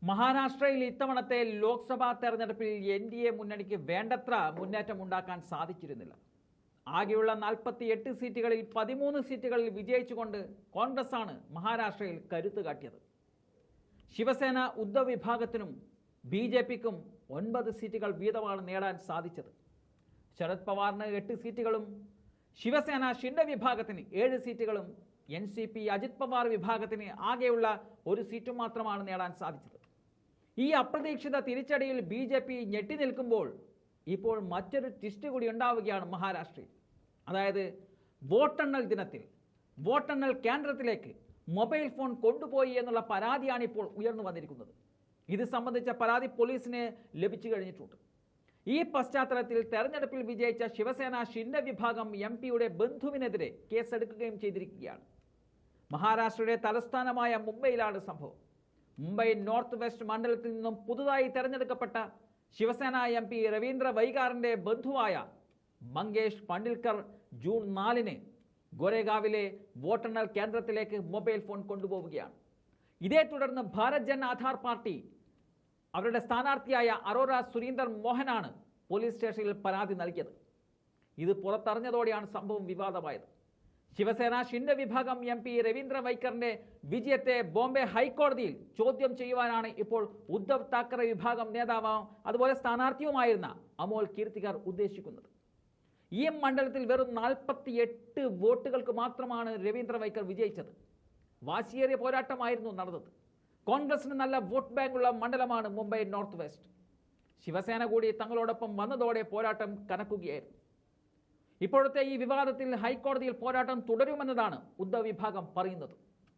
മഹാരാഷ്ട്രയിൽ ഇത്തവണത്തെ ലോക്സഭാ തെരഞ്ഞെടുപ്പിൽ NDA മുന്നണിക്ക് വേണ്ടത്ര മുന്നേറ്റം ഉണ്ടാക്കാൻ സാധിച്ചിരുന്നില്ല. ആകെയുള്ള 48 സീറ്റുകളിൽ 13 സീറ്റുകളിൽ വിജയിച്ചുകൊണ്ട് കോൺഗ്രസാണ് മഹാരാഷ്ട്രയിൽ കരുത്ത് കാട്ടിയത്. ശിവസേന ഉദ്ധവ് വിഭാഗത്തിനും BJPക്കും 9 സീറ്റുകൾ വീതമാണ് നേടാൻ സാധിച്ചത്. ശരത് പവാറിന് 8 സീറ്റുകളും ശിവസേന ഷിൻഡെ വിഭാഗത്തിന് 7 സീറ്റുകളും NCP അജിത് പവാർ വിഭാഗത്തിന് ആകെയുള്ള 1 സീറ്റും മാത്രമാണ് നേടാൻ സാധിച്ചത്. ഈ അപ്രതീക്ഷിത തിരിച്ചടിയിൽ BJP ഞെട്ടി നിൽക്കുമ്പോൾ ഇപ്പോൾ മറ്റൊരു ട്വിസ്റ്റ് കൂടി ഉണ്ടാവുകയാണ് മഹാരാഷ്ട്രയിൽ. അതായത് വോട്ടെണ്ണൽ ദിനത്തിൽ വോട്ടെണ്ണൽ കേന്ദ്രത്തിലേക്ക് മൊബൈൽ ഫോൺ കൊണ്ടുപോയി എന്നുള്ള പരാതിയാണ് ഇപ്പോൾ ഉയർന്നു വന്നിരിക്കുന്നത്. ഇത് സംബന്ധിച്ച പരാതി പോലീസിന് ലഭിച്ചു കഴിഞ്ഞിട്ടുണ്ട്. ഈ പശ്ചാത്തലത്തിൽ തെരഞ്ഞെടുപ്പിൽ വിജയിച്ച ശിവസേന ഷിൻഡെ വിഭാഗം MP-യുടെ ബന്ധുവിനെതിരെ കേസെടുക്കുകയും ചെയ്തിരിക്കുകയാണ്. മഹാരാഷ്ട്രയുടെ തലസ്ഥാനമായ മുംബൈയിലാണ് സംഭവം. മുംബൈ നോർത്ത് വെസ്റ്റ് മണ്ഡലത്തിൽ നിന്നും പുതുതായി തെരഞ്ഞെടുക്കപ്പെട്ട ശിവസേന MP രവീന്ദ്ര വൈകാറിന്റെ ബന്ധുവായ മങ്കേഷ് പണ്ഡിൽക്കർ ജൂൺ 4-ന് ഗോരേഗാവിലെ വോട്ടെണ്ണൽ കേന്ദ്രത്തിലേക്ക് മൊബൈൽ ഫോൺ കൊണ്ടുപോവുകയാണ്. ഇതേ തുടർന്ന് ഭാരത് ജൻ ആധാർ പാർട്ടി അവരുടെ സ്ഥാനാർത്ഥിയായ അറോറ സുരീന്ദർ മോഹനാണ് പോലീസ് സ്റ്റേഷനിൽ പരാതി നൽകിയത്. ഇത് പുറത്തറിഞ്ഞതോടെയാണ് സംഭവം വിവാദമായത്. ശിവസേന ഷിൻഡെ വിഭാഗം MP രവീന്ദ്ര വൈക്കറിന്റെ വിജയത്തെ ബോംബെ ഹൈക്കോടതിയിൽ ചോദ്യം ചെയ്യുവാനാണ് ഇപ്പോൾ ഉദ്ധവ് താക്കറെ വിഭാഗം നേതാവും അതുപോലെ സ്ഥാനാർത്ഥിയുമായിരുന്ന അമോൽ കീർത്തികർ ഉദ്ദേശിക്കുന്നത്. ഈ മണ്ഡലത്തിൽ വെറും 48 വോട്ടുകൾക്ക് മാത്രമാണ് രവീന്ദ്ര വൈക്കർ വിജയിച്ചത്. വാശിയേറിയ പോരാട്ടമായിരുന്നു നടന്നത്. കോൺഗ്രസിന് നല്ല വോട്ട് ബാങ്കുള്ള മണ്ഡലമാണ് മുംബൈ നോർത്ത് വെസ്റ്റ്. ശിവസേന കൂടി തങ്ങളോടൊപ്പം വന്നതോടെ പോരാട്ടം കനക്കുകയായിരുന്നു. ഇപ്പോഴത്തെ ഈ വിവാദത്തിൽ ഹൈക്കോടതിയിൽ പോരാട്ടം തുടരുമെന്നതാണ് ഉദ്ധവ് വിഭാഗം പറയുന്നത്.